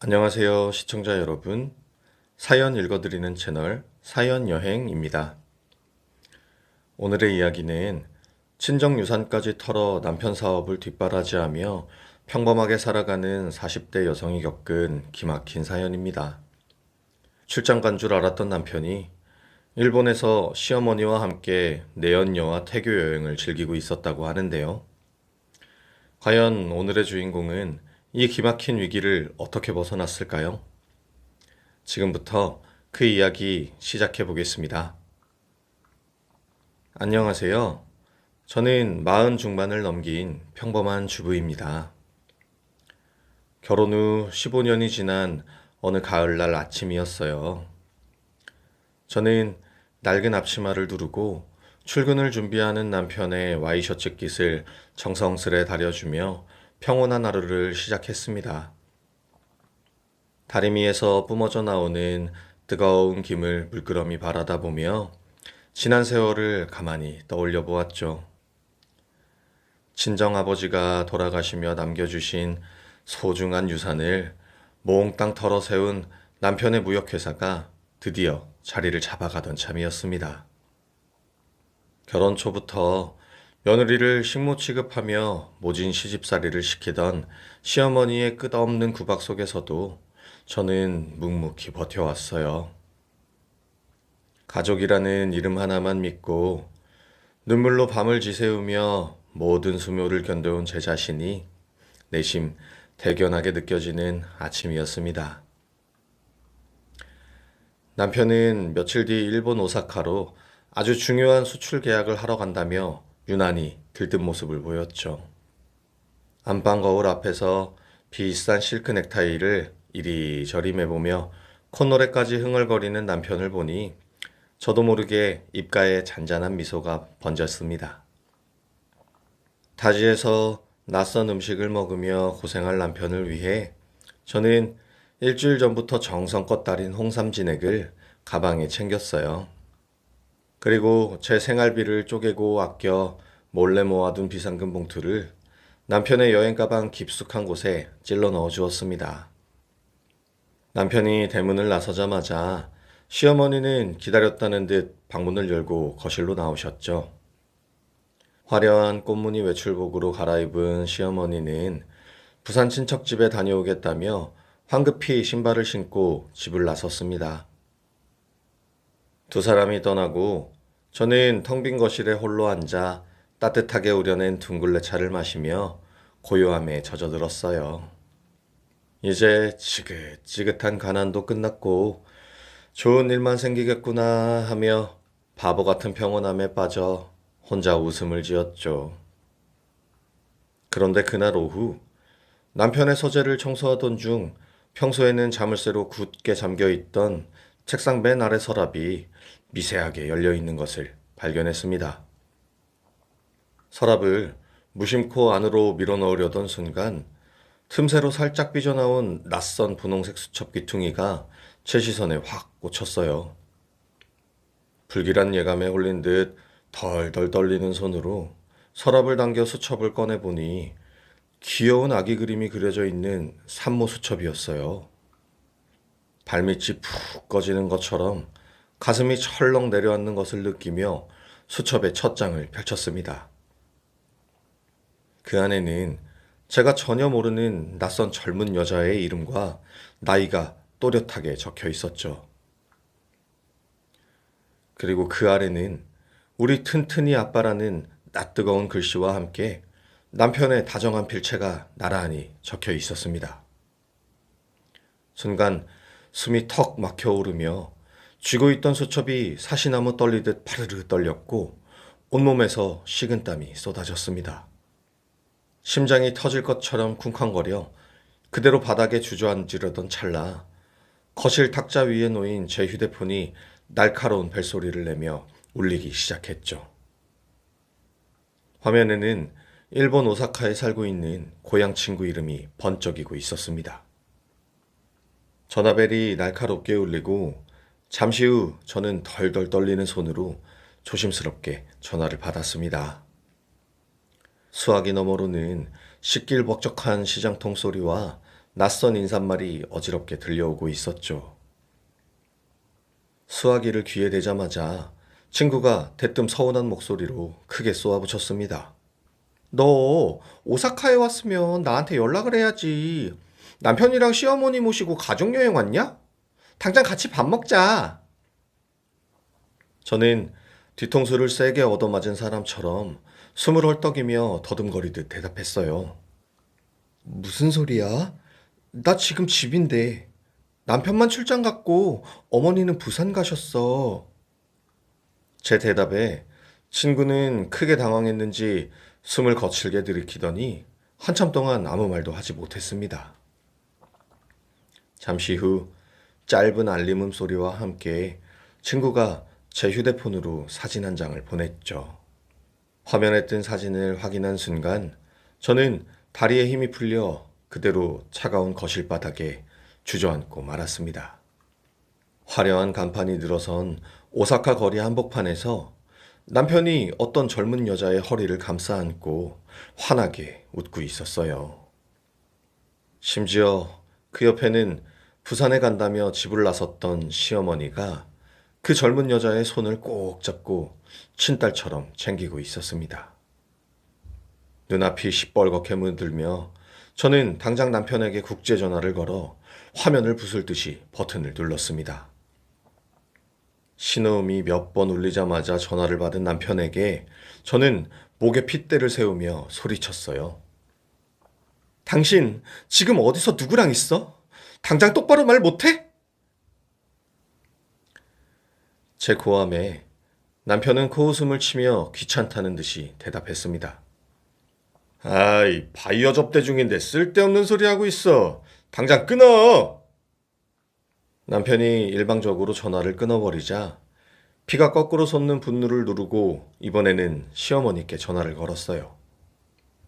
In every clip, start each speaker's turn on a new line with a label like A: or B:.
A: 안녕하세요, 시청자 여러분. 사연 읽어드리는 채널 사연여행입니다. 오늘의 이야기는 친정유산까지 털어 남편 사업을 뒷바라지하며 평범하게 살아가는 40대 여성이 겪은 기막힌 사연입니다. 출장 간 줄 알았던 남편이 일본에서 시어머니와 함께 내연녀와 태교 여행을 즐기고 있었다고 하는데요. 과연 오늘의 주인공은 이 기막힌 위기를 어떻게 벗어났을까요? 지금부터 그 이야기 시작해 보겠습니다. 안녕하세요. 저는 40 중반을 넘긴 평범한 주부입니다. 결혼 후 15년이 지난 어느 가을날 아침이었어요. 저는 낡은 앞치마를 두르고 출근을 준비하는 남편의 와이셔츠 깃을 정성스레 다려주며 평온한 하루를 시작했습니다. 다리미에서 뿜어져 나오는 뜨거운 김을 물끄러미 바라다 보며 지난 세월을 가만히 떠올려 보았죠. 친정아버지가 돌아가시며 남겨주신 소중한 유산을 몽땅 털어 세운 남편의 무역회사가 드디어 자리를 잡아가던 참이었습니다. 결혼 초부터 며느리를 식모 취급하며 모진 시집살이를 시키던 시어머니의 끝없는 구박 속에서도 저는 묵묵히 버텨왔어요. 가족이라는 이름 하나만 믿고 눈물로 밤을 지새우며 모든 수모를 견뎌온 제 자신이 내심 대견하게 느껴지는 아침이었습니다. 남편은 며칠 뒤 일본 오사카로 아주 중요한 수출 계약을 하러 간다며 유난히 들뜬 모습을 보였죠. 안방 거울 앞에서 비싼 실크 넥타이를 이리저리 매보며 콧노래까지 흥얼거리는 남편을 보니 저도 모르게 입가에 잔잔한 미소가 번졌습니다. 타지에서 낯선 음식을 먹으며 고생할 남편을 위해 저는 일주일 전부터 정성껏 달인 홍삼 진액을 가방에 챙겼어요. 그리고 제 생활비를 쪼개고 아껴 몰래 모아둔 비상금 봉투를 남편의 여행 가방 깊숙한 곳에 찔러 넣어 주었습니다. 남편이 대문을 나서자마자 시어머니는 기다렸다는 듯 방문을 열고 거실로 나오셨죠. 화려한 꽃무늬 외출복으로 갈아입은 시어머니는 부산 친척집에 다녀오겠다며 황급히 신발을 신고 집을 나섰습니다. 두 사람이 떠나고 저는 텅 빈 거실에 홀로 앉아 따뜻하게 우려낸 둥글레 차를 마시며 고요함에 젖어들었어요. 이제 지긋지긋한 가난도 끝났고 좋은 일만 생기겠구나 하며 바보 같은 평온함에 빠져 혼자 웃음을 지었죠. 그런데 그날 오후 남편의 서재를 청소하던 중 평소에는 자물쇠로 굳게 잠겨있던 책상 맨 아래 서랍이 미세하게 열려있는 것을 발견했습니다. 서랍을 무심코 안으로 밀어넣으려던 순간 틈새로 살짝 삐져나온 낯선 분홍색 수첩 귀퉁이가 제 시선에 확 꽂혔어요. 불길한 예감에 홀린 듯 덜덜 떨리는 손으로 서랍을 당겨 수첩을 꺼내보니 귀여운 아기 그림이 그려져 있는 산모 수첩이었어요. 발밑이 푹 꺼지는 것처럼 가슴이 철렁 내려앉는 것을 느끼며 수첩의 첫 장을 펼쳤습니다. 그 안에는 제가 전혀 모르는 낯선 젊은 여자의 이름과 나이가 또렷하게 적혀 있었죠. 그리고 그 아래는 우리 튼튼이 아빠라는 낯뜨거운 글씨와 함께 남편의 다정한 필체가 나란히 적혀 있었습니다. 순간 숨이 턱 막혀 오르며 쥐고 있던 수첩이 사시나무 떨리듯 파르르 떨렸고 온몸에서 식은땀이 쏟아졌습니다. 심장이 터질 것처럼 쿵쾅거려 그대로 바닥에 주저앉으려던 찰나 거실 탁자 위에 놓인 제 휴대폰이 날카로운 벨소리를 내며 울리기 시작했죠. 화면에는 일본 오사카에 살고 있는 고향 친구 이름이 번쩍이고 있었습니다. 전화벨이 날카롭게 울리고 잠시 후 저는 덜덜 떨리는 손으로 조심스럽게 전화를 받았습니다. 수화기 너머로는 시끌벅적한 시장통 소리와 낯선 인사말이 어지럽게 들려오고 있었죠. 수화기를 귀에 대자마자 친구가 대뜸 서운한 목소리로 크게 쏘아붙였습니다. 너 오사카에 왔으면 나한테 연락을 해야지. 남편이랑 시어머니 모시고 가족여행 왔냐? 당장 같이 밥 먹자. 저는 뒤통수를 세게 얻어맞은 사람처럼 숨을 헐떡이며 더듬거리듯 대답했어요. 무슨 소리야? 나 지금 집인데. 남편만 출장 갔고 어머니는 부산 가셨어. 제 대답에 친구는 크게 당황했는지 숨을 거칠게 들이키더니 한참 동안 아무 말도 하지 못했습니다. 잠시 후 짧은 알림음 소리와 함께 친구가 제 휴대폰으로 사진 한 장을 보냈죠. 화면에 뜬 사진을 확인한 순간 저는 다리에 힘이 풀려 그대로 차가운 거실 바닥에 주저앉고 말았습니다. 화려한 간판이 늘어선 오사카 거리 한복판에서 남편이 어떤 젊은 여자의 허리를 감싸 안고 환하게 웃고 있었어요. 심지어 그 옆에는 부산에 간다며 집을 나섰던 시어머니가 그 젊은 여자의 손을 꼭 잡고 친딸처럼 챙기고 있었습니다. 눈앞이 시뻘겋게 물들며 저는 당장 남편에게 국제전화를 걸어 화면을 부술듯이 버튼을 눌렀습니다. 신호음이 몇 번 울리자마자 전화를 받은 남편에게 저는 목에 핏대를 세우며 소리쳤어요. 당신 지금 어디서 누구랑 있어? 당장 똑바로 말 못해? 제 고함에 남편은 코웃음을 치며 귀찮다는 듯이 대답했습니다. 아이, 바이어 접대 중인데 쓸데없는 소리 하고 있어. 당장 끊어! 남편이 일방적으로 전화를 끊어버리자 피가 거꾸로 솟는 분노를 누르고 이번에는 시어머니께 전화를 걸었어요.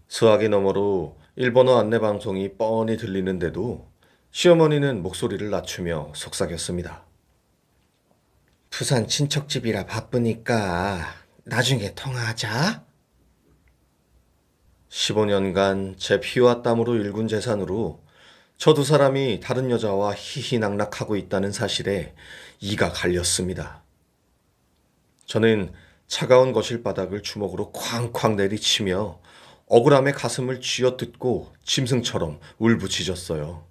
A: 수화기 너머로 일본어 안내방송이 뻔히 들리는데도 시어머니는 목소리를 낮추며 속삭였습니다. 부산 친척집이라 바쁘니까 나중에 통화하자. 15년간 제 피와 땀으로 일군 재산으로 저 두 사람이 다른 여자와 희희낙낙하고 있다는 사실에 이가 갈렸습니다. 저는 차가운 거실 바닥을 주먹으로 쾅쾅 내리치며 억울함에 가슴을 쥐어뜯고 짐승처럼 울부짖었어요.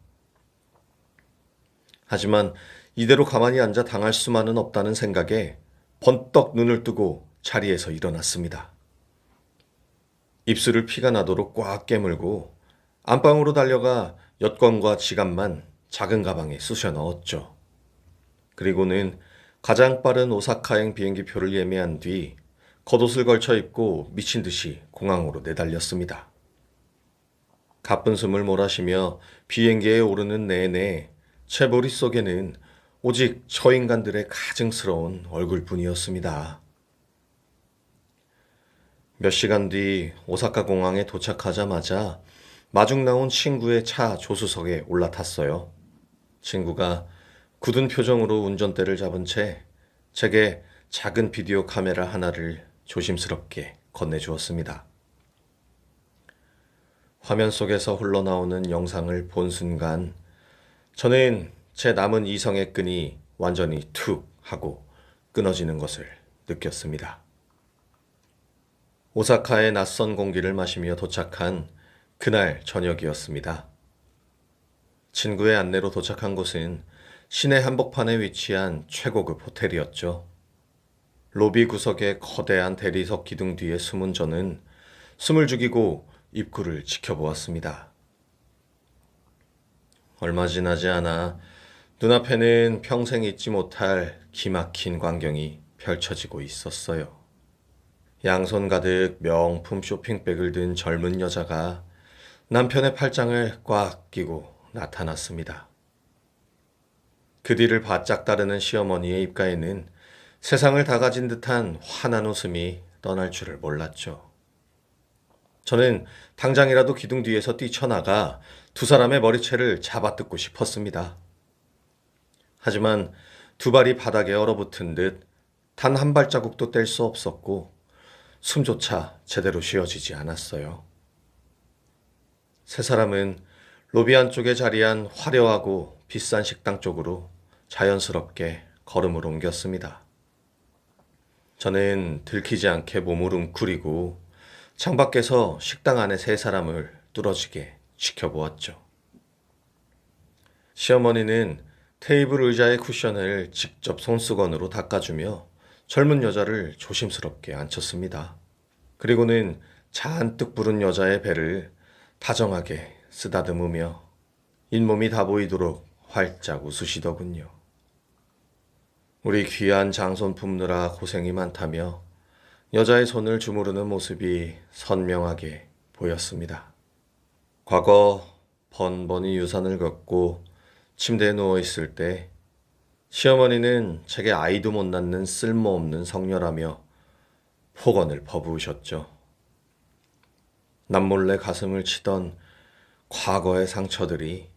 A: 하지만 이대로 가만히 앉아 당할 수만은 없다는 생각에 번떡 눈을 뜨고 자리에서 일어났습니다. 입술을 피가 나도록 꽉 깨물고 안방으로 달려가 여권과 지갑만 작은 가방에 쑤셔 넣었죠. 그리고는 가장 빠른 오사카행 비행기표를 예매한 뒤 겉옷을 걸쳐 입고 미친 듯이 공항으로 내달렸습니다. 가쁜 숨을 몰아쉬며 비행기에 오르는 내내 제 머릿속에는 오직 저 인간들의 가증스러운 얼굴뿐이었습니다. 몇 시간 뒤 오사카 공항에 도착하자마자 마중 나온 친구의 차 조수석에 올라탔어요. 친구가 굳은 표정으로 운전대를 잡은 채 제게 작은 비디오 카메라 하나를 조심스럽게 건네주었습니다. 화면 속에서 흘러나오는 영상을 본 순간 저는 제 남은 이성의 끈이 완전히 툭 하고 끊어지는 것을 느꼈습니다. 오사카의 낯선 공기를 마시며 도착한 그날 저녁이었습니다. 친구의 안내로 도착한 곳은 시내 한복판에 위치한 최고급 호텔이었죠. 로비 구석의 거대한 대리석 기둥 뒤에 숨은 저는 숨을 죽이고 입구를 지켜보았습니다. 얼마 지나지 않아 눈앞에는 평생 잊지 못할 기막힌 광경이 펼쳐지고 있었어요. 양손 가득 명품 쇼핑백을 든 젊은 여자가 남편의 팔짱을 꽉 끼고 나타났습니다. 그 뒤를 바짝 따르는 시어머니의 입가에는 세상을 다 가진 듯한 환한 웃음이 떠날 줄을 몰랐죠. 저는 당장이라도 기둥 뒤에서 뛰쳐나가 두 사람의 머리채를 잡아뜯고 싶었습니다. 하지만 두 발이 바닥에 얼어붙은 듯 단 한 발자국도 뗄 수 없었고 숨조차 제대로 쉬어지지 않았어요. 세 사람은 로비 안쪽에 자리한 화려하고 비싼 식당 쪽으로 자연스럽게 걸음을 옮겼습니다. 저는 들키지 않게 몸을 웅크리고 창밖에서 식당 안에 세 사람을 뚫어지게 지켜보았죠. 시어머니는 테이블 의자의 쿠션을 직접 손수건으로 닦아주며 젊은 여자를 조심스럽게 앉혔습니다. 그리고는 잔뜩 부른 여자의 배를 다정하게 쓰다듬으며 잇몸이 다 보이도록 활짝 웃으시더군요. 우리 귀한 장손 품느라 고생이 많다며 여자의 손을 주무르는 모습이 선명하게 보였습니다. 과거 번번이 유산을 걷고 침대에 누워있을 때 시어머니는 제게 아이도 못 낳는 쓸모없는 성녀라며 폭언을 퍼부으셨죠. 남몰래 가슴을 치던 과거의 상처들이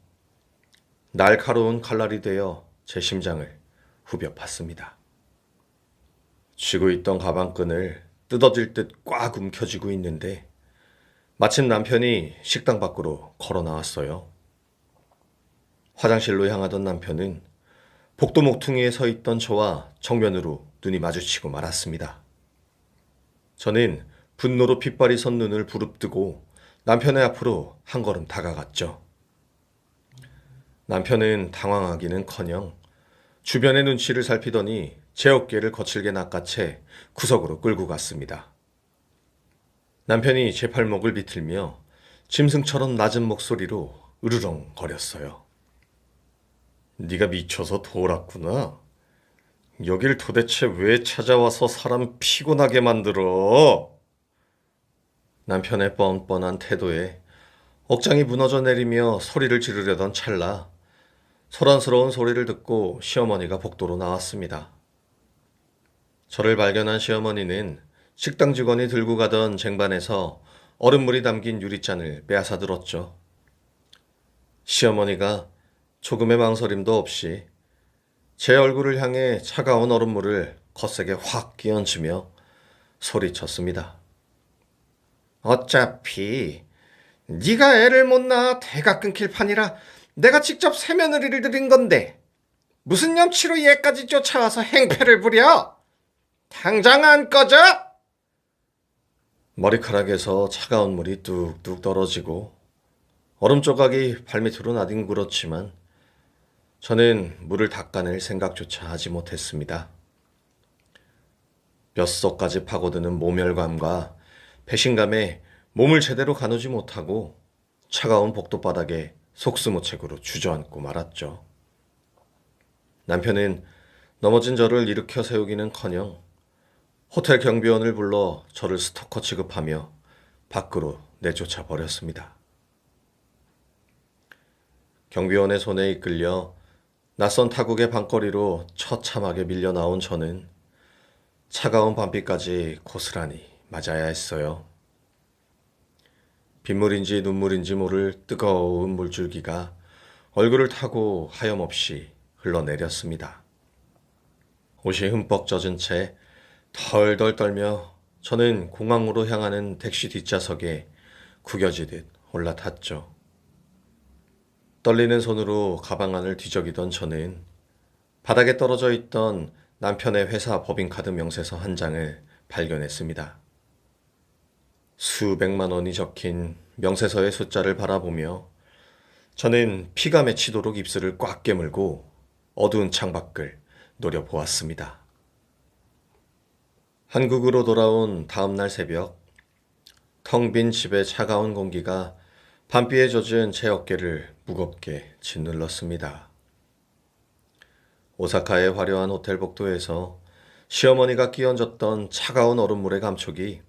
A: 날카로운 칼날이 되어 제 심장을 후벼 팠습니다. 쥐고 있던 가방끈을 뜯어질 듯 꽉 움켜쥐고 있는데 마침 남편이 식당 밖으로 걸어 나왔어요. 화장실로 향하던 남편은 복도 목퉁이에 서 있던 저와 정면으로 눈이 마주치고 말았습니다. 저는 분노로 핏발이 선 눈을 부릅뜨고 남편의 앞으로 한 걸음 다가갔죠. 남편은 당황하기는커녕 주변의 눈치를 살피더니 제 어깨를 거칠게 낚아채 구석으로 끌고 갔습니다. 남편이 제 팔목을 비틀며 짐승처럼 낮은 목소리로 으르렁거렸어요. 네가 미쳐서 돌았구나. 여길 도대체 왜 찾아와서 사람 피곤하게 만들어? 남편의 뻔뻔한 태도에 억장이 무너져 내리며 소리를 지르려던 찰나 소란스러운 소리를 듣고 시어머니가 복도로 나왔습니다. 저를 발견한 시어머니는 식당 직원이 들고 가던 쟁반에서 얼음물이 담긴 유리잔을 빼앗아 들었죠. 시어머니가 조금의 망설임도 없이 제 얼굴을 향해 차가운 얼음물을 거세게 확 끼얹으며 소리쳤습니다. 어차피 네가 애를 못 낳아 대가 끊길 판이라 내가 직접 새며느리를 들인 건데 무슨 염치로 얘까지 쫓아와서 행패를 부려? 당장 안 꺼져? 머리카락에서 차가운 물이 뚝뚝 떨어지고 얼음 조각이 발밑으로 나뒹굴었지만 저는 물을 닦아낼 생각조차 하지 못했습니다. 뼛속까지 파고드는 모멸감과 배신감에 몸을 제대로 가누지 못하고 차가운 복도바닥에 속수무책으로 주저앉고 말았죠. 남편은 넘어진 저를 일으켜 세우기는커녕 호텔 경비원을 불러 저를 스토커 취급하며 밖으로 내쫓아 버렸습니다. 경비원의 손에 이끌려 낯선 타국의 방거리로 처참하게 밀려 나온 저는 차가운 밤비까지 고스란히 맞아야 했어요. 빗물인지 눈물인지 모를 뜨거운 물줄기가 얼굴을 타고 하염없이 흘러내렸습니다. 옷이 흠뻑 젖은 채 덜덜 떨며 저는 공항으로 향하는 택시 뒷좌석에 구겨지듯 올라탔죠. 떨리는 손으로 가방 안을 뒤적이던 저는 바닥에 떨어져 있던 남편의 회사 법인카드 명세서 한 장을 발견했습니다. 수백만 원이 적힌 명세서의 숫자를 바라보며 저는 피가 맺히도록 입술을 꽉 깨물고 어두운 창밖을 노려보았습니다. 한국으로 돌아온 다음날 새벽, 텅 빈 집의 차가운 공기가 밤비에 젖은 제 어깨를 무겁게 짓눌렀습니다. 오사카의 화려한 호텔 복도에서 시어머니가 끼얹었던 차가운 얼음물의 감촉이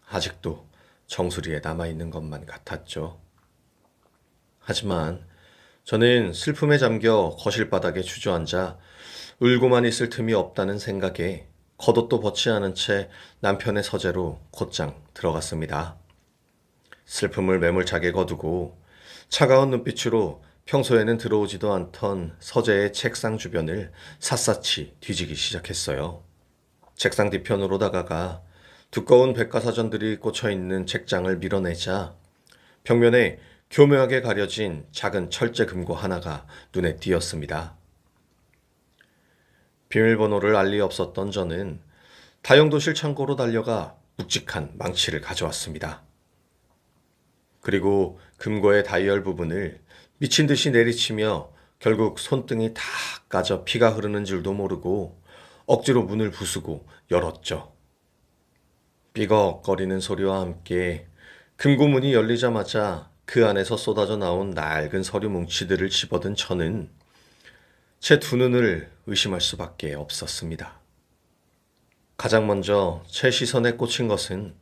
A: 아직도 정수리에 남아있는 것만 같았죠. 하지만 저는 슬픔에 잠겨 거실 바닥에 주저앉아 울고만 있을 틈이 없다는 생각에 겉옷도 벗지 않은 채 남편의 서재로 곧장 들어갔습니다. 슬픔을 매몰차게 거두고 차가운 눈빛으로 평소에는 들어오지도 않던 서재의 책상 주변을 샅샅이 뒤지기 시작했어요. 책상 뒤편으로 다가가 두꺼운 백과사전들이 꽂혀있는 책장을 밀어내자 벽면에 교묘하게 가려진 작은 철제 금고 하나가 눈에 띄었습니다. 비밀번호를 알 리 없었던 저는 다용도실 창고로 달려가 묵직한 망치를 가져왔습니다. 그리고 금고의 다이얼 부분을 미친 듯이 내리치며 결국 손등이 다 까져 피가 흐르는 줄도 모르고 억지로 문을 부수고 열었죠. 삐걱거리는 소리와 함께 금고문이 열리자마자 그 안에서 쏟아져 나온 낡은 서류 뭉치들을 집어든 저는 제 두 눈을 의심할 수밖에 없었습니다. 가장 먼저 제 시선에 꽂힌 것은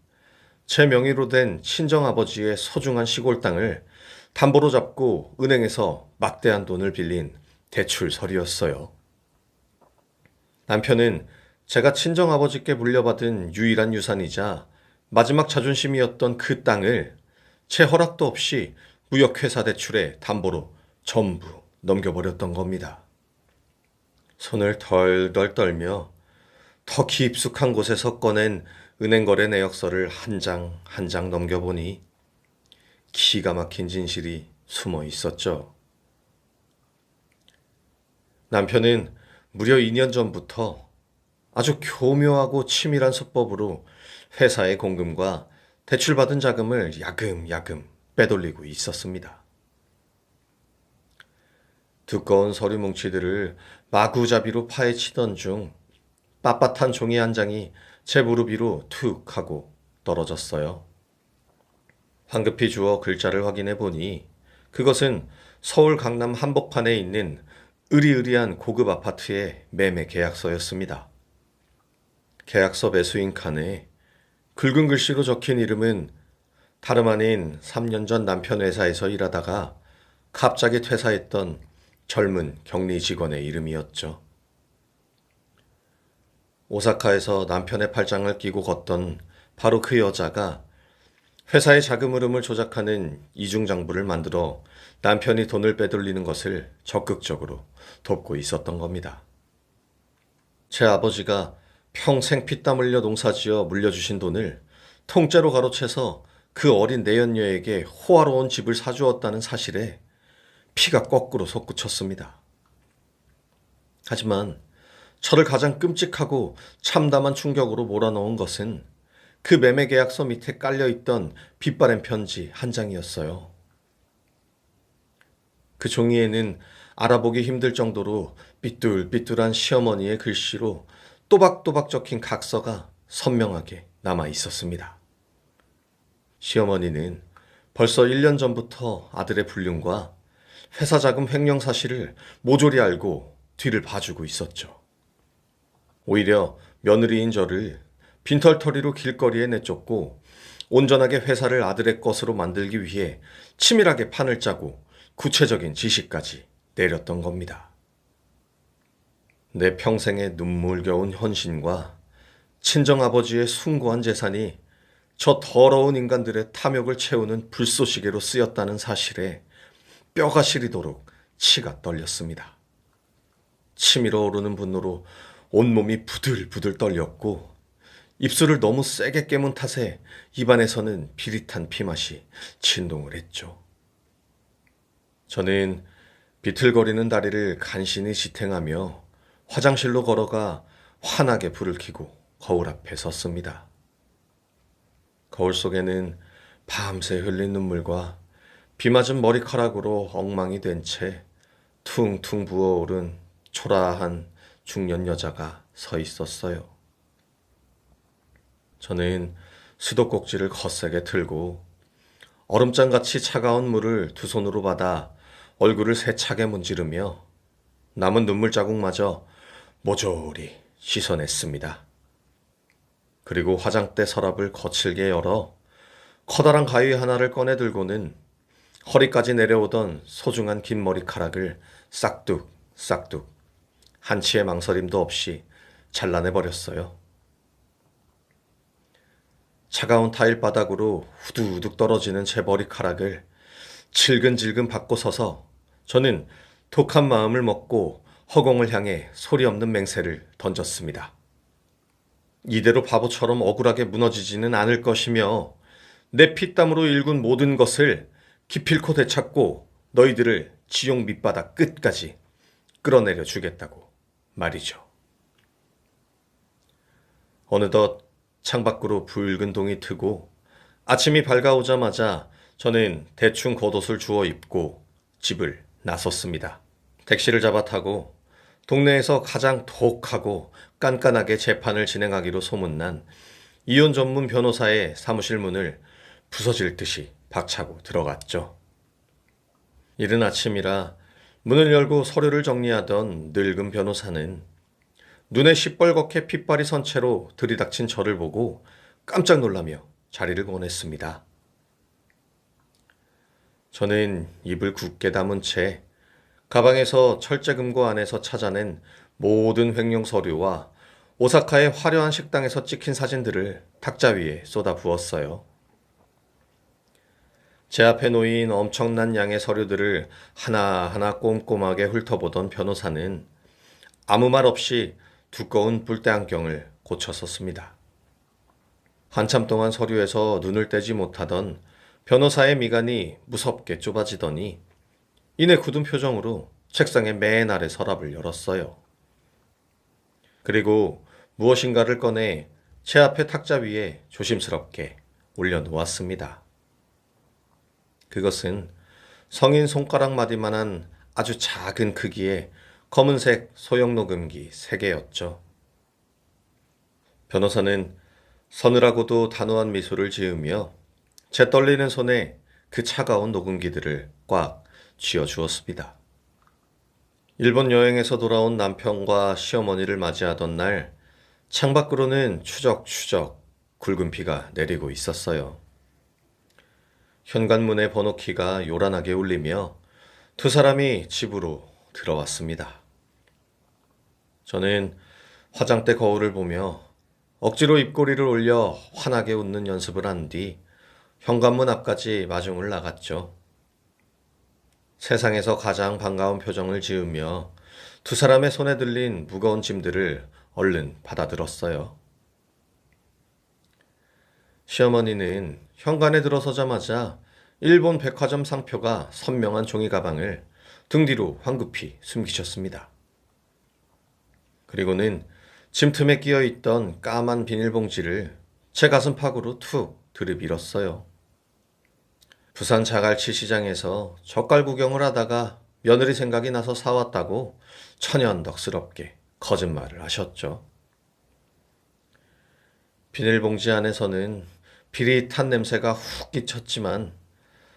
A: 제 명의로 된 친정아버지의 소중한 시골 땅을 담보로 잡고 은행에서 막대한 돈을 빌린 대출서류였어요. 남편은 제가 친정아버지께 물려받은 유일한 유산이자 마지막 자존심이었던 그 땅을 제 허락도 없이 무역회사 대출의 담보로 전부 넘겨버렸던 겁니다. 손을 덜덜 떨며 더 깊숙한 곳에서 꺼낸 은행거래 내역서를 한 장 한 장 넘겨보니 기가 막힌 진실이 숨어 있었죠. 남편은 무려 2년 전부터 아주 교묘하고 치밀한 수법으로 회사의 공금과 대출받은 자금을 야금야금 빼돌리고 있었습니다. 두꺼운 서류 뭉치들을 마구잡이로 파헤치던 중 빳빳한 종이 한 장이 제 무릎 위로 툭 하고 떨어졌어요. 황급히 주워 글자를 확인해 보니 그것은 서울 강남 한복판에 있는 으리으리한 고급 아파트의 매매 계약서였습니다. 계약서 매수인 칸에 굵은 글씨로 적힌 이름은 다름 아닌 3년 전 남편 회사에서 일하다가 갑자기 퇴사했던 젊은 격리 직원의 이름이었죠. 오사카에서 남편의 팔짱을 끼고 걷던 바로 그 여자가 회사의 자금 흐름을 조작하는 이중장부를 만들어 남편이 돈을 빼돌리는 것을 적극적으로 돕고 있었던 겁니다. 제 아버지가 평생 피땀 흘려 농사지어 물려주신 돈을 통째로 가로채서 그 어린 내연녀에게 호화로운 집을 사주었다는 사실에 피가 거꾸로 솟구쳤습니다. 하지만 저를 가장 끔찍하고 참담한 충격으로 몰아넣은 것은 그 매매 계약서 밑에 깔려있던 빛바랜 편지 한 장이었어요. 그 종이에는 알아보기 힘들 정도로 삐뚤삐뚤한 시어머니의 글씨로 또박또박 적힌 각서가 선명하게 남아 있었습니다. 시어머니는 벌써 1년 전부터 아들의 불륜과 회사 자금 횡령 사실을 모조리 알고 뒤를 봐주고 있었죠. 오히려 며느리인 저를 빈털터리로 길거리에 내쫓고 온전하게 회사를 아들의 것으로 만들기 위해 치밀하게 판을 짜고 구체적인 지시까지 내렸던 겁니다. 내 평생의 눈물겨운 헌신과 친정아버지의 숭고한 재산이 저 더러운 인간들의 탐욕을 채우는 불쏘시개로 쓰였다는 사실에 뼈가 시리도록 치가 떨렸습니다. 치밀어 오르는 분노로 온몸이 부들부들 떨렸고 입술을 너무 세게 깨문 탓에 입안에서는 비릿한 피맛이 진동을 했죠. 저는 비틀거리는 다리를 간신히 지탱하며 화장실로 걸어가 환하게 불을 켜고 거울 앞에 섰습니다. 거울 속에는 밤새 흘린 눈물과 비 맞은 머리카락으로 엉망이 된 채 퉁퉁 부어오른 초라한 중년 여자가 서 있었어요. 저는 수도꼭지를 거세게 틀고 얼음장같이 차가운 물을 두 손으로 받아 얼굴을 세차게 문지르며 남은 눈물 자국마저 모조리 씻어냈습니다. 그리고 화장대 서랍을 거칠게 열어 커다란 가위 하나를 꺼내 들고는 허리까지 내려오던 소중한 긴 머리카락을 싹둑 한치의 망설임도 없이 잘라내버렸어요. 차가운 타일 바닥으로 후두둑 떨어지는 제 머리카락을 질근질근 받고 서서 저는 독한 마음을 먹고 허공을 향해 소리 없는 맹세를 던졌습니다. 이대로 바보처럼 억울하게 무너지지는 않을 것이며 내 피땀으로 일군 모든 것을 기필코 되찾고 너희들을 지옥 밑바닥 끝까지 끌어내려 주겠다고 말이죠. 어느덧 창밖으로 붉은 동이 트고 아침이 밝아오자마자 저는 대충 겉옷을 주워 입고 집을 나섰습니다. 택시를 잡아 타고 동네에서 가장 독하고 깐깐하게 재판을 진행하기로 소문난 이혼 전문 변호사의 사무실 문을 부서질 듯이 박차고 들어갔죠. 이른 아침이라 문을 열고 서류를 정리하던 늙은 변호사는 눈에 시뻘겋게 핏발이 선 채로 들이닥친 저를 보고 깜짝 놀라며 자리를 원했습니다. 저는 입을 굳게 다문 채 가방에서 철제금고 안에서 찾아낸 모든 횡령 서류와 오사카의 화려한 식당에서 찍힌 사진들을 탁자 위에 쏟아 부었어요. 제 앞에 놓인 엄청난 양의 서류들을 하나하나 꼼꼼하게 훑어보던 변호사는 아무 말 없이 두꺼운 뿔테 안경을 고쳐 썼습니다. 한참 동안 서류에서 눈을 떼지 못하던 변호사의 미간이 무섭게 좁아지더니 이내 굳은 표정으로 책상의 맨 아래 서랍을 열었어요. 그리고 무엇인가를 꺼내 제 앞에 탁자 위에 조심스럽게 올려놓았습니다. 그것은 성인 손가락 마디만한 아주 작은 크기의 검은색 소형 녹음기 3개였죠. 변호사는 서늘하고도 단호한 미소를 지으며 제 떨리는 손에 그 차가운 녹음기들을 꽉 쥐어주었습니다. 일본 여행에서 돌아온 남편과 시어머니를 맞이하던 날 창밖으로는 추적추적 굵은 비가 내리고 있었어요. 현관문의 번호키가 요란하게 울리며 두 사람이 집으로 들어왔습니다. 저는 화장대 거울을 보며 억지로 입꼬리를 올려 환하게 웃는 연습을 한 뒤 현관문 앞까지 마중을 나갔죠. 세상에서 가장 반가운 표정을 지으며 두 사람의 손에 들린 무거운 짐들을 얼른 받아들었어요. 시어머니는 현관에 들어서자마자 일본 백화점 상표가 선명한 종이 가방을 등 뒤로 황급히 숨기셨습니다. 그리고는 짐틈에 끼어있던 까만 비닐봉지를 제 가슴팍으로 툭 들이밀었어요. 부산 자갈치 시장에서 젓갈 구경을 하다가 며느리 생각이 나서 사왔다고 천연덕스럽게 거짓말을 하셨죠. 비닐봉지 안에서는 비릿한 냄새가 훅 끼쳤지만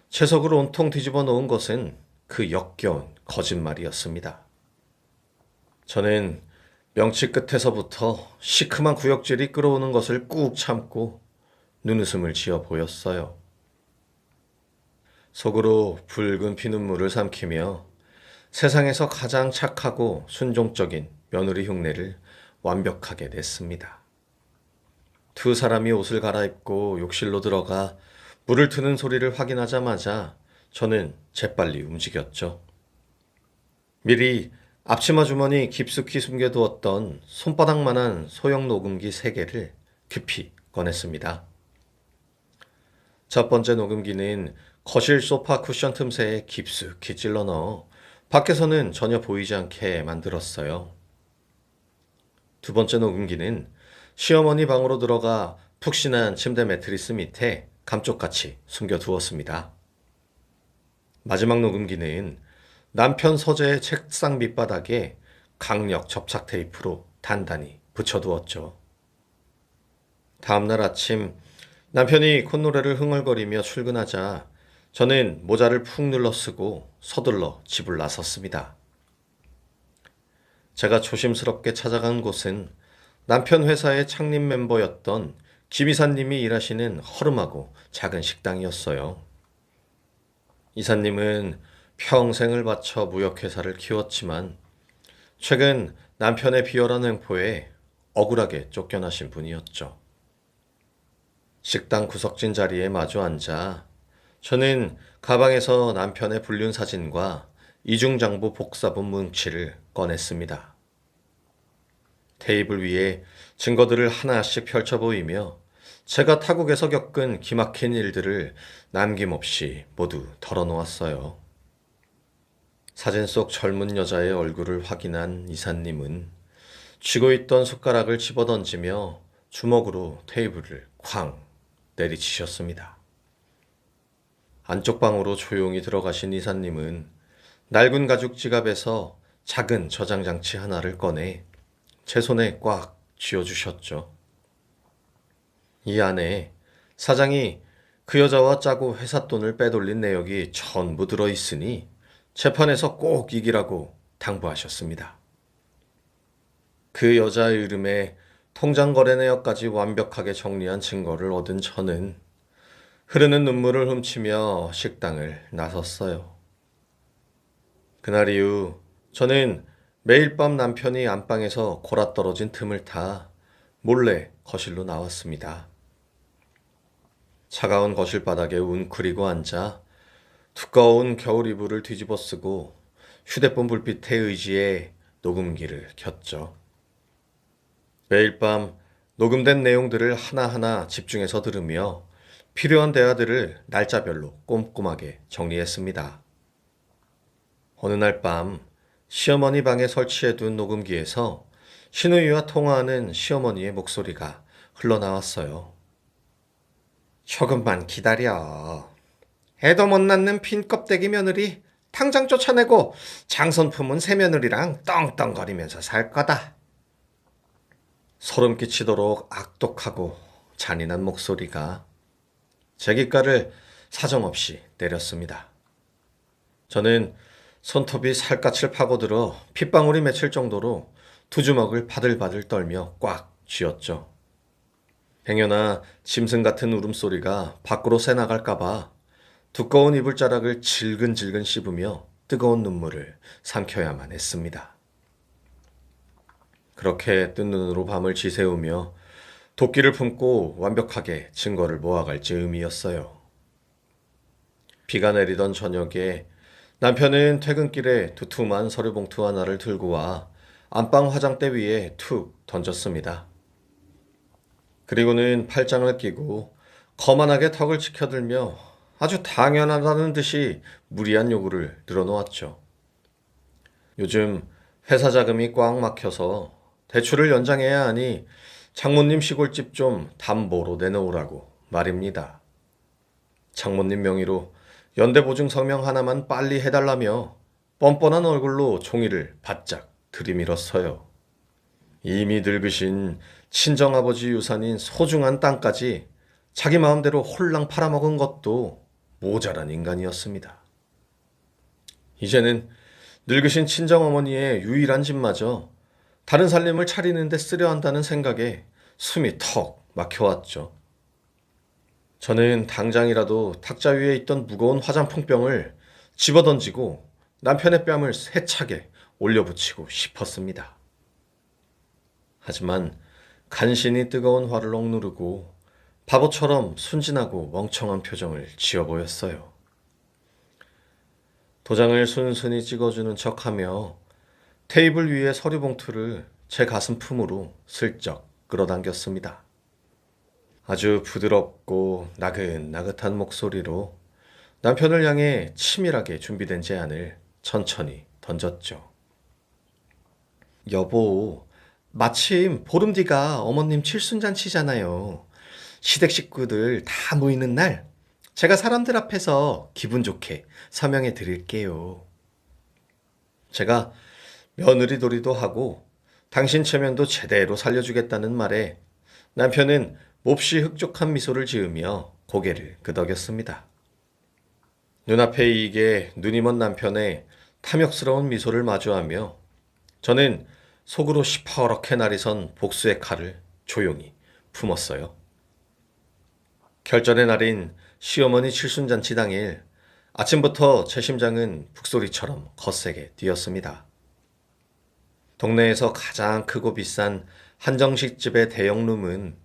A: 채석으로 온통 뒤집어 놓은 것은 그 역겨운 거짓말이었습니다. 저는 명치 끝에서부터 시큼한 구역질이 끓어오는 것을 꾹 참고 눈웃음을 지어 보였어요. 속으로 붉은 피눈물을 삼키며 세상에서 가장 착하고 순종적인 며느리 흉내를 완벽하게 냈습니다. 두 사람이 옷을 갈아입고 욕실로 들어가 물을 트는 소리를 확인하자마자 저는 재빨리 움직였죠. 미리 앞치마 주머니 깊숙이 숨겨두었던 손바닥만한 소형 녹음기 3개를 급히 꺼냈습니다. 첫 번째 녹음기는 거실 소파 쿠션 틈새에 깊숙이 찔러 넣어 밖에서는 전혀 보이지 않게 만들었어요. 두 번째 녹음기는 시어머니 방으로 들어가 푹신한 침대 매트리스 밑에 감쪽같이 숨겨두었습니다. 마지막 녹음기는 남편 서재의 책상 밑바닥에 강력 접착 테이프로 단단히 붙여두었죠. 다음날 아침 남편이 콧노래를 흥얼거리며 출근하자 저는 모자를 푹 눌러 쓰고 서둘러 집을 나섰습니다. 제가 조심스럽게 찾아간 곳은 남편 회사의 창립 멤버였던 김 이사님이 일하시는 허름하고 작은 식당이었어요. 이사님은 평생을 바쳐 무역회사를 키웠지만 최근 남편의 비열한 횡포에 억울하게 쫓겨나신 분이었죠. 식당 구석진 자리에 마주 앉아 저는 가방에서 남편의 불륜 사진과 이중장부 복사본 뭉치를 꺼냈습니다. 테이블 위에 증거들을 하나씩 펼쳐 보이며 제가 타국에서 겪은 기막힌 일들을 남김없이 모두 털어놓았어요. 사진 속 젊은 여자의 얼굴을 확인한 이사님은 쥐고 있던 숟가락을 집어던지며 주먹으로 테이블을 쾅 내리치셨습니다. 안쪽 방으로 조용히 들어가신 이사님은 낡은 가죽 지갑에서 작은 저장장치 하나를 꺼내 제 손에 꽉 쥐어주셨죠. 이 안에 사장이 그 여자와 짜고 회사 돈을 빼돌린 내역이 전부 들어있으니 재판에서 꼭 이기라고 당부하셨습니다. 그 여자의 이름에 통장 거래 내역까지 완벽하게 정리한 증거를 얻은 저는 흐르는 눈물을 훔치며 식당을 나섰어요. 그날 이후 저는 매일 밤 남편이 안방에서 골아떨어진 틈을 타 몰래 거실로 나왔습니다. 차가운 거실 바닥에 웅크리고 앉아 두꺼운 겨울 이불을 뒤집어 쓰고 휴대폰 불빛에 의지해 녹음기를 켰죠. 매일 밤 녹음된 내용들을 하나하나 집중해서 들으며 필요한 대화들을 날짜별로 꼼꼼하게 정리했습니다. 어느 날 밤 시어머니 방에 설치해둔 녹음기에서 신우이와 통화하는 시어머니의 목소리가 흘러나왔어요. 조금만 기다려. 애도 못 낳는 빈 껍데기 며느리 당장 쫓아내고 장손 품은 새 며느리랑 떵떵거리면서 살 거다. 소름 끼치도록 악독하고 잔인한 목소리가 제 귓가를 사정없이 때렸습니다. 저는 손톱이 살갗을 파고들어 핏방울이 맺힐 정도로 두 주먹을 바들바들 떨며 꽉 쥐었죠. 행여나 짐승 같은 울음소리가 밖으로 새나갈까봐 두꺼운 이불자락을 질근질근 씹으며 뜨거운 눈물을 삼켜야만 했습니다. 그렇게 뜬 눈으로 밤을 지새우며 도끼를 품고 완벽하게 증거를 모아갈 즈음이었어요. 비가 내리던 저녁에 남편은 퇴근길에 두툼한 서류봉투 하나를 들고 와 안방 화장대 위에 툭 던졌습니다. 그리고는 팔짱을 끼고 거만하게 턱을 치켜들며 아주 당연하다는 듯이 무리한 요구를 늘어놓았죠. 요즘 회사 자금이 꽉 막혀서 대출을 연장해야 하니 장모님 시골집 좀 담보로 내놓으라고 말입니다. 장모님 명의로 연대보증 서명 하나만 빨리 해달라며 뻔뻔한 얼굴로 종이를 바짝 들이밀었어요. 이미 늙으신 친정아버지 유산인 소중한 땅까지 자기 마음대로 홀랑 팔아먹은 것도 모자란 인간이었습니다. 이제는 늙으신 친정어머니의 유일한 집마저 다른 살림을 차리는 데 쓰려 한다는 생각에 숨이 턱 막혀왔죠. 저는 당장이라도 탁자 위에 있던 무거운 화장품병을 집어던지고 남편의 뺨을 세차게 올려붙이고 싶었습니다. 하지만 간신히 뜨거운 화를 억누르고 바보처럼 순진하고 멍청한 표정을 지어 보였어요. 도장을 순순히 찍어주는 척하며 테이블 위에 서류봉투를 제 가슴 품으로 슬쩍 끌어당겼습니다. 아주 부드럽고 나긋나긋한 목소리로 남편을 향해 치밀하게 준비된 제안을 천천히 던졌죠. 여보, 마침 보름 뒤가 어머님 칠순잔치잖아요. 시댁 식구들 다 모이는 날 제가 사람들 앞에서 기분 좋게 서명해 드릴게요. 제가 며느리돌이도 하고 당신 체면도 제대로 살려주겠다는 말에 남편은 몹시 흡족한 미소를 지으며 고개를 끄덕였습니다. 눈앞에 이게 눈이 먼 남편의 탐욕스러운 미소를 마주하며 저는 속으로 시퍼렇게 날이 선 복수의 칼을 조용히 품었어요. 결전의 날인 시어머니 칠순잔치 당일 아침부터 제 심장은 북소리처럼 거세게 뛰었습니다. 동네에서 가장 크고 비싼 한정식집의 대형룸은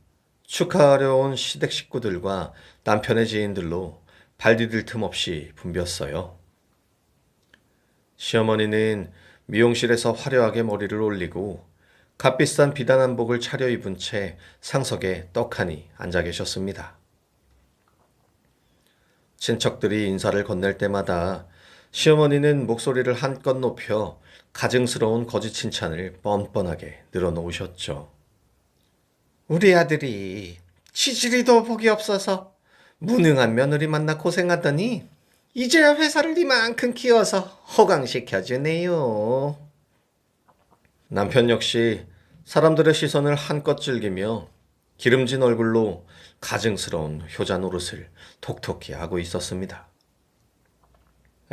A: 축하하려 온 시댁 식구들과 남편의 지인들로 발 디딜 틈 없이 붐볐어요. 시어머니는 미용실에서 화려하게 머리를 올리고 값비싼 비단 한복을 차려입은 채 상석에 떡하니 앉아 계셨습니다. 친척들이 인사를 건넬 때마다 시어머니는 목소리를 한껏 높여 가증스러운 거짓 칭찬을 뻔뻔하게 늘어놓으셨죠. 우리 아들이 치질이도 복이 없어서 무능한 며느리 만나 고생하더니 이제야 회사를 이만큼 키워서 호강시켜주네요. 남편 역시 사람들의 시선을 한껏 즐기며 기름진 얼굴로 가증스러운 효자 노릇을 톡톡히 하고 있었습니다.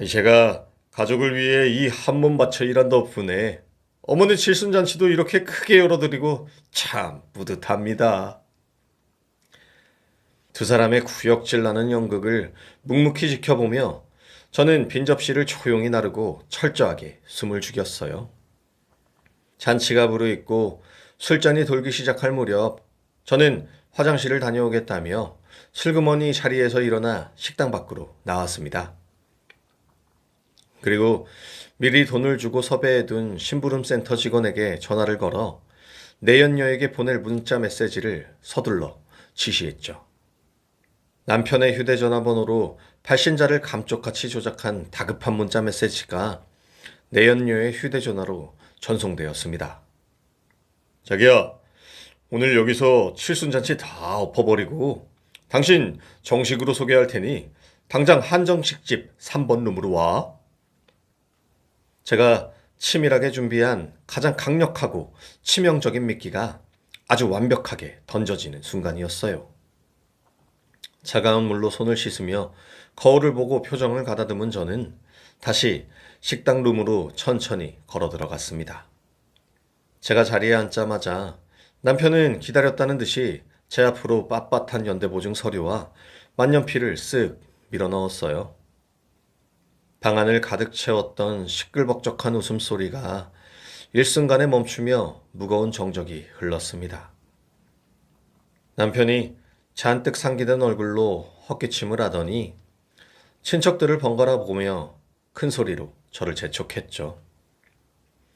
A: 제가 가족을 위해 이 한 몸 바쳐 일한 덕분에 어머니 칠순잔치도 이렇게 크게 열어드리고 참 뿌듯합니다. 두 사람의 구역질 나는 연극을 묵묵히 지켜보며 저는 빈 접시를 조용히 나르고 철저하게 숨을 죽였어요. 잔치가 무르익고 술잔이 돌기 시작할 무렵 저는 화장실을 다녀오겠다며 슬그머니 자리에서 일어나 식당 밖으로 나왔습니다. 그리고 미리 돈을 주고 섭외해둔 심부름센터 직원에게 전화를 걸어 내연녀에게 보낼 문자 메시지를 서둘러 지시했죠. 남편의 휴대전화 번호로 발신자를 감쪽같이 조작한 다급한 문자 메시지가 내연녀의 휴대전화로 전송되었습니다. 자기야, 오늘 여기서 칠순잔치 다 엎어버리고 당신 정식으로 소개할 테니 당장 한정식집 3번 룸으로 와. 제가 치밀하게 준비한 가장 강력하고 치명적인 미끼가 아주 완벽하게 던져지는 순간이었어요. 차가운 물로 손을 씻으며 거울을 보고 표정을 가다듬은 저는 다시 식당 룸으로 천천히 걸어 들어갔습니다. 제가 자리에 앉자마자 남편은 기다렸다는 듯이 제 앞으로 빳빳한 연대보증 서류와 만년필을 쓱 밀어넣었어요. 방안을 가득 채웠던 시끌벅적한 웃음소리가 일순간에 멈추며 무거운 정적이 흘렀습니다. 남편이 잔뜩 상기된 얼굴로 헛기침을 하더니 친척들을 번갈아 보며 큰 소리로 저를 재촉했죠.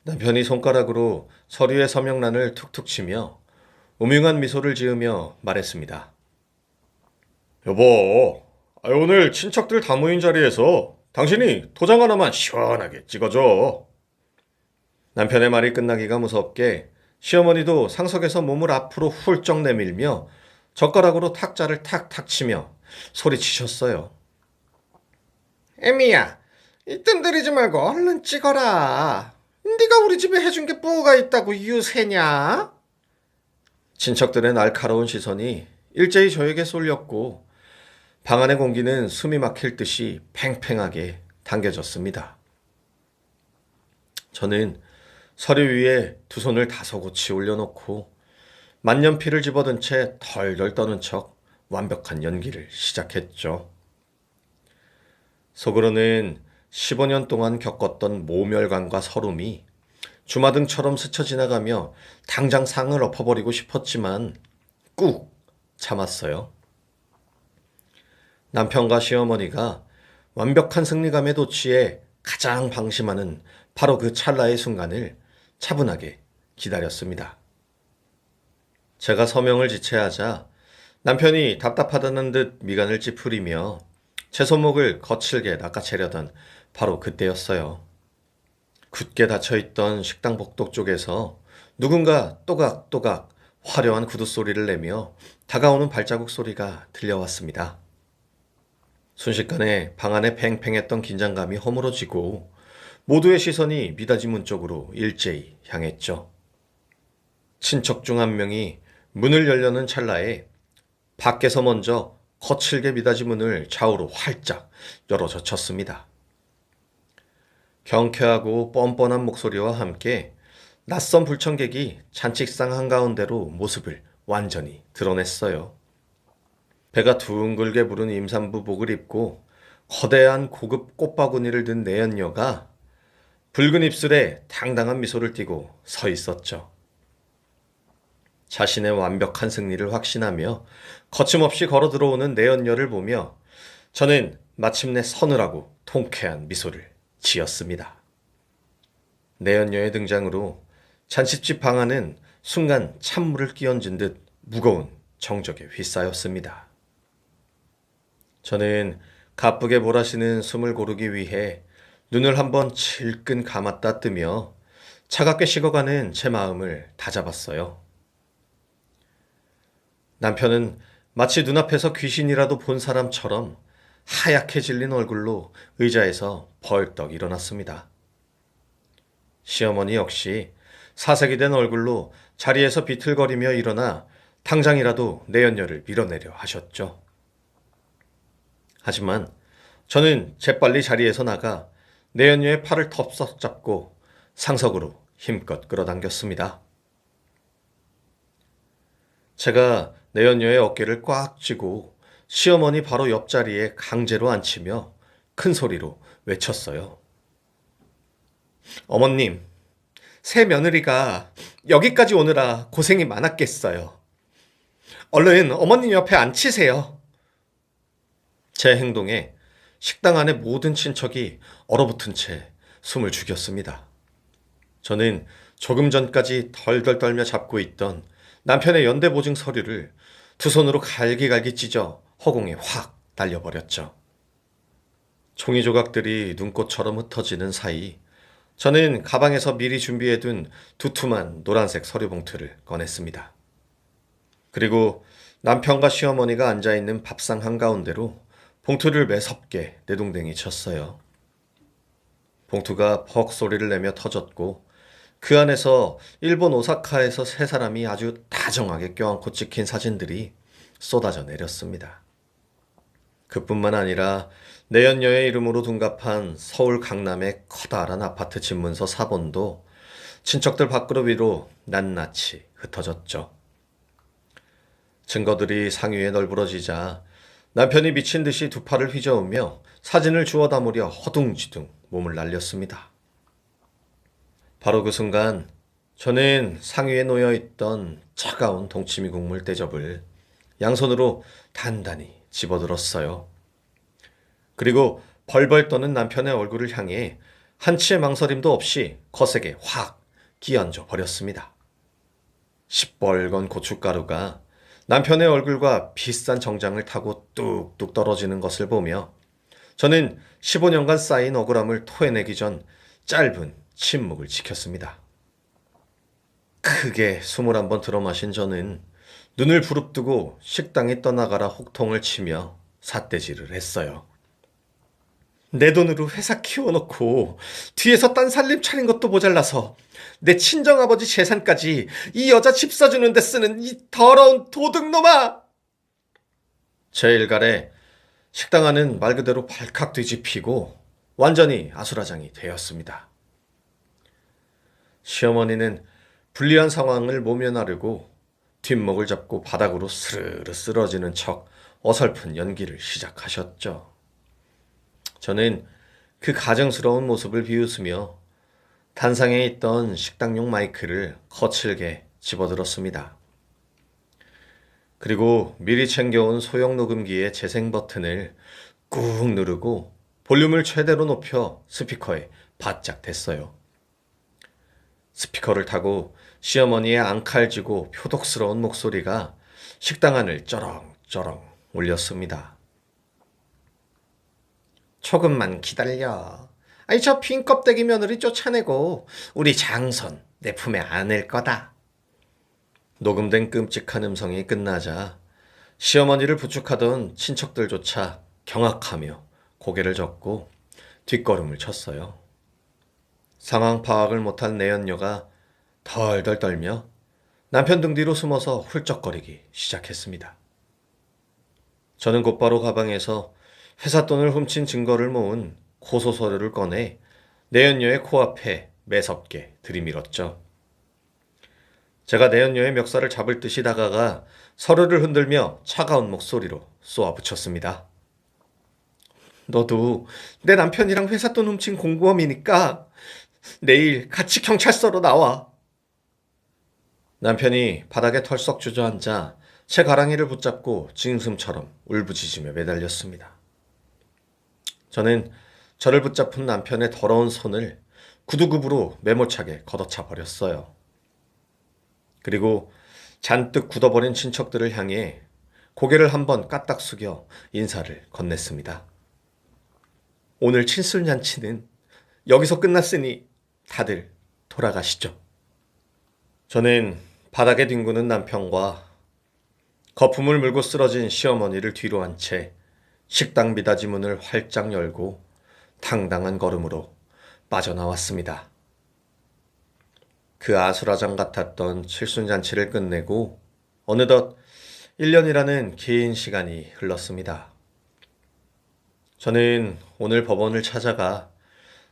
A: 남편이 손가락으로 서류의 서명란을 툭툭 치며 음흉한 미소를 지으며 말했습니다. 여보, 오늘 친척들 다 모인 자리에서 당신이 도장 하나만 시원하게 찍어줘. 남편의 말이 끝나기가 무섭게 시어머니도 상석에서 몸을 앞으로 훌쩍 내밀며 젓가락으로 탁자를 탁탁 치며 소리치셨어요. 애미야, 뜸들이지 말고 얼른 찍어라. 네가 우리 집에 해준 게 뭐가 있다고 유세냐? 친척들의 날카로운 시선이 일제히 저에게 쏠렸고 방 안의 공기는 숨이 막힐 듯이 팽팽하게 당겨졌습니다. 저는 서류 위에 두 손을 다소곳이 올려놓고 만년필을 집어든 채 덜덜 떠는 척 완벽한 연기를 시작했죠. 속으로는 15년 동안 겪었던 모멸감과 서름이 주마등처럼 스쳐 지나가며 당장 상을 엎어버리고 싶었지만 꾹 참았어요. 남편과 시어머니가 완벽한 승리감에 도취해 가장 방심하는 바로 그 찰나의 순간을 차분하게 기다렸습니다. 제가 서명을 지체하자 남편이 답답하다는 듯 미간을 찌푸리며 제 손목을 거칠게 낚아채려던 바로 그때였어요. 굳게 닫혀있던 식당 복도 쪽에서 누군가 또각또각 화려한 구두 소리를 내며 다가오는 발자국 소리가 들려왔습니다. 순식간에 방 안에 팽팽했던 긴장감이 허물어지고 모두의 시선이 미닫이 문 쪽으로 일제히 향했죠. 친척 중 한 명이 문을 열려는 찰나에 밖에서 먼저 거칠게 미닫이 문을 좌우로 활짝 열어 젖혔습니다. 경쾌하고 뻔뻔한 목소리와 함께 낯선 불청객이 잔치상 한가운데로 모습을 완전히 드러냈어요. 배가 둥글게 부른 임산부복을 입고 거대한 고급 꽃바구니를 든 내연녀가 붉은 입술에 당당한 미소를 띠고 서 있었죠. 자신의 완벽한 승리를 확신하며 거침없이 걸어 들어오는 내연녀를 보며 저는 마침내 서늘하고 통쾌한 미소를 지었습니다. 내연녀의 등장으로 잔치집 방안은 순간 찬물을 끼얹은 듯 무거운 정적에 휩싸였습니다. 저는 가쁘게 몰아쉬는 숨을 고르기 위해 눈을 한번 질끈 감았다 뜨며 차갑게 식어가는 제 마음을 다잡았어요. 남편은 마치 눈앞에서 귀신이라도 본 사람처럼 하얗게 질린 얼굴로 의자에서 벌떡 일어났습니다. 시어머니 역시 사색이 된 얼굴로 자리에서 비틀거리며 일어나 당장이라도 내연녀를 밀어내려 하셨죠. 하지만 저는 재빨리 자리에서 나가 내연녀의 팔을 덥석 잡고 상석으로 힘껏 끌어당겼습니다. 제가 내연녀의 어깨를 꽉 쥐고 시어머니 바로 옆자리에 강제로 앉히며 큰 소리로 외쳤어요. 어머님, 새 며느리가 여기까지 오느라 고생이 많았겠어요. 얼른 어머님 옆에 앉히세요. 제 행동에 식당 안의 모든 친척이 얼어붙은 채 숨을 죽였습니다. 저는 조금 전까지 덜덜 떨며 잡고 있던 남편의 연대보증 서류를 두 손으로 갈기갈기 찢어 허공에 확 날려버렸죠. 종이 조각들이 눈꽃처럼 흩어지는 사이 저는 가방에서 미리 준비해둔 두툼한 노란색 서류 봉투를 꺼냈습니다. 그리고 남편과 시어머니가 앉아있는 밥상 한가운데로 봉투를 매섭게 내동댕이 쳤어요. 봉투가 퍽 소리를 내며 터졌고 그 안에서 일본 오사카에서 세 사람이 아주 다정하게 껴안고 찍힌 사진들이 쏟아져 내렸습니다. 그뿐만 아니라 내연녀의 이름으로 둔갑한 서울 강남의 커다란 아파트 집문서 4번도 친척들 밥그릇 위로 낱낱이 흩어졌죠. 증거들이 상위에 널브러지자 남편이 미친 듯이 두 팔을 휘저으며 사진을 주워 담으려 허둥지둥 몸을 날렸습니다. 바로 그 순간 저는 상위에 놓여있던 차가운 동치미 국물 대접을 양손으로 단단히 집어들었어요. 그리고 벌벌 떠는 남편의 얼굴을 향해 한치의 망설임도 없이 거세게 확 끼얹어 버렸습니다. 시뻘건 고춧가루가 남편의 얼굴과 비싼 정장을 타고 뚝뚝 떨어지는 것을 보며 저는 15년간 쌓인 억울함을 토해내기 전 짧은 침묵을 지켰습니다. 크게 숨을 한번 들어 마신 저는 눈을 부릅뜨고 식당에 떠나가라 혹통을 치며 삿대질을 했어요. 내 돈으로 회사 키워놓고 뒤에서 딴 살림 차린 것도 모자라서 내 친정아버지 재산까지 이 여자 집 사주는 데 쓰는 이 더러운 도둑놈아! 제 일갈에 식당 안은 말 그대로 발칵 뒤집히고 완전히 아수라장이 되었습니다. 시어머니는 불리한 상황을 모면하려고 뒷목을 잡고 바닥으로 스르르 쓰러지는 척 어설픈 연기를 시작하셨죠. 저는 그 가정스러운 모습을 비웃으며 단상에 있던 식당용 마이크를 거칠게 집어들었습니다. 그리고 미리 챙겨온 소형 녹음기의 재생 버튼을 꾹 누르고 볼륨을 최대로 높여 스피커에 바짝 댔어요. 스피커를 타고 시어머니의 앙칼지고 표독스러운 목소리가 식당 안을 쩌렁쩌렁 울렸습니다. 조금만 기다려. 아니 저 빈 껍데기 며느리 쫓아내고 우리 장손 내 품에 안을 거다. 녹음된 끔찍한 음성이 끝나자 시어머니를 부축하던 친척들조차 경악하며 고개를 젓고 뒷걸음을 쳤어요. 상황 파악을 못한 내연녀가 덜덜 떨며 남편 등 뒤로 숨어서 훌쩍거리기 시작했습니다. 저는 곧바로 가방에서 회사 돈을 훔친 증거를 모은 고소 서류를 꺼내 내연녀의 코앞에 매섭게 들이밀었죠. 제가 내연녀의 멱살을 잡을 듯이 다가가 서류를 흔들며 차가운 목소리로 쏘아붙였습니다. 너도 내 남편이랑 회사 돈 훔친 공범이니까 내일 같이 경찰서로 나와. 남편이 바닥에 털썩 주저앉아 제 가랑이를 붙잡고 징승처럼 울부짖으며 매달렸습니다. 저는 저를 붙잡은 남편의 더러운 손을 구두굽으로 메모차게 걷어차 버렸어요. 그리고 잔뜩 굳어버린 친척들을 향해 고개를 한번 까딱 숙여 인사를 건넸습니다. 오늘 칠순잔치는 여기서 끝났으니 다들 돌아가시죠. 저는 바닥에 뒹구는 남편과 거품을 물고 쓰러진 시어머니를 뒤로 한 채 식당 미닫이 문을 활짝 열고 당당한 걸음으로 빠져나왔습니다. 그 아수라장 같았던 칠순잔치를 끝내고 어느덧 1년이라는 긴 시간이 흘렀습니다. 저는 오늘 법원을 찾아가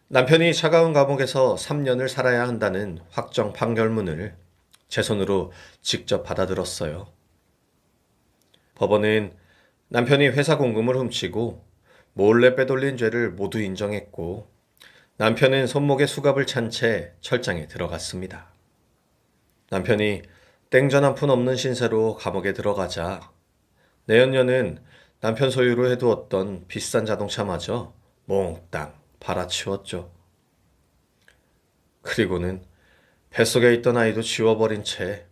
A: 남편이 차가운 감옥에서 3년을 살아야 한다는 확정 판결문을 제 손으로 직접 받아들었어요. 법원은 남편이 회사 공금을 훔치고 몰래 빼돌린 죄를 모두 인정했고 남편은 손목에 수갑을 찬 채 철장에 들어갔습니다. 남편이 땡전 한 푼 없는 신세로 감옥에 들어가자 내연녀는 남편 소유로 해두었던 비싼 자동차마저 몽땅 팔아치웠죠. 그리고는 뱃속에 있던 아이도 지워버린 채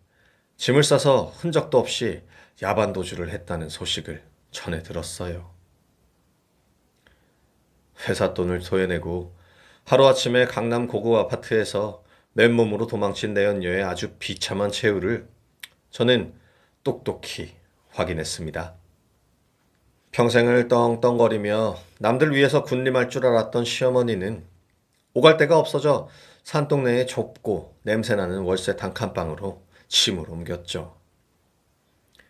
A: 짐을 싸서 흔적도 없이 야반도주를 했다는 소식을 전해 들었어요. 회사 돈을 토해내고 하루아침에 강남 고급 아파트에서 맨몸으로 도망친 내연녀의 아주 비참한 최후를 저는 똑똑히 확인했습니다. 평생을 떵떵거리며 남들 위해서 군림할 줄 알았던 시어머니는 오갈 데가 없어져 산동네의 좁고 냄새나는 월세 단칸방으로 짐을 옮겼죠.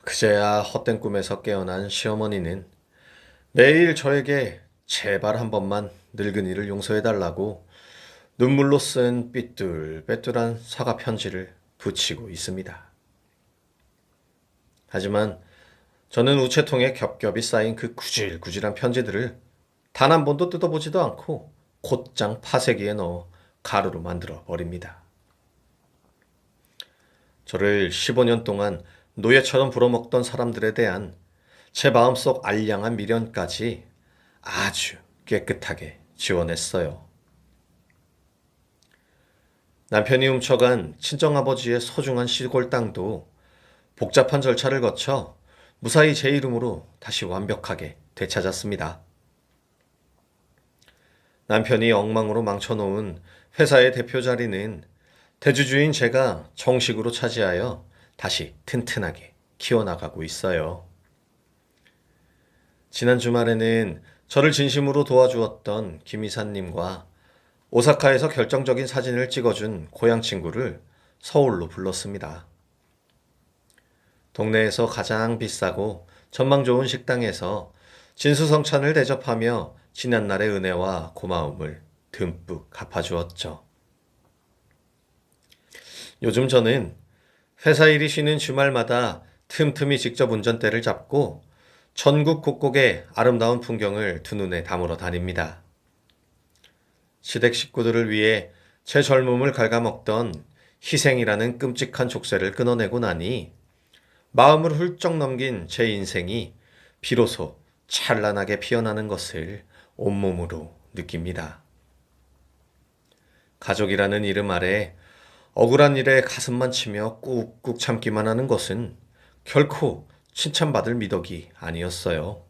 A: 그제야 헛된 꿈에서 깨어난 시어머니는 매일 저에게 제발 한 번만 늙은이를 용서해달라고 눈물로 쓴 삐뚤빼뚤한 사과 편지를 붙이고 있습니다. 하지만 저는 우체통에 겹겹이 쌓인 그 구질구질한 편지들을 단 한 번도 뜯어보지도 않고 곧장 파쇄기에 넣어 가루로 만들어 버립니다. 저를 15년 동안 노예처럼 부려먹던 사람들에 대한 제 마음속 알량한 미련까지 아주 깨끗하게 지워냈어요. 남편이 훔쳐간 친정아버지의 소중한 시골 땅도 복잡한 절차를 거쳐 무사히 제 이름으로 다시 완벽하게 되찾았습니다. 남편이 엉망으로 망쳐놓은 회사의 대표 자리는 대주주인 제가 정식으로 차지하여 다시 튼튼하게 키워나가고 있어요. 지난 주말에는 저를 진심으로 도와주었던 김 이사님과 오사카에서 결정적인 사진을 찍어준 고향 친구를 서울로 불렀습니다. 동네에서 가장 비싸고 전망 좋은 식당에서 진수성찬을 대접하며 지난날의 은혜와 고마움을 듬뿍 갚아주었죠. 요즘 저는 회사 일이 쉬는 주말마다 틈틈이 직접 운전대를 잡고 전국 곳곳의 아름다운 풍경을 두 눈에 담으러 다닙니다. 시댁 식구들을 위해 제 젊음을 갉아먹던 희생이라는 끔찍한 족쇄를 끊어내고 나니 마음을 훌쩍 넘긴 제 인생이 비로소 찬란하게 피어나는 것을 온몸으로 느낍니다. 가족이라는 이름 아래 억울한 일에 가슴만 치며 꾹꾹 참기만 하는 것은 결코 칭찬받을 미덕이 아니었어요.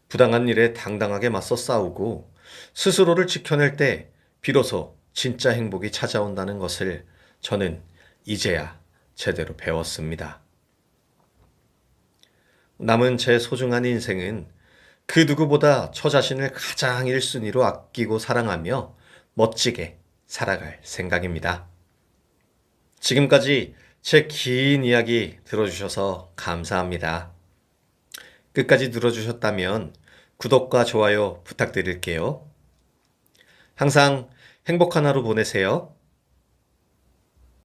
A: 부당한 일에 당당하게 맞서 싸우고 스스로를 지켜낼 때 비로소 진짜 행복이 찾아온다는 것을 저는 이제야 제대로 배웠습니다. 남은 제 소중한 인생은 그 누구보다 저 자신을 가장 1순위로 아끼고 사랑하며 멋지게 살아갈 생각입니다. 지금까지 제 긴 이야기 들어주셔서 감사합니다. 끝까지 들어주셨다면 구독과 좋아요 부탁드릴게요. 항상 행복한 하루 보내세요.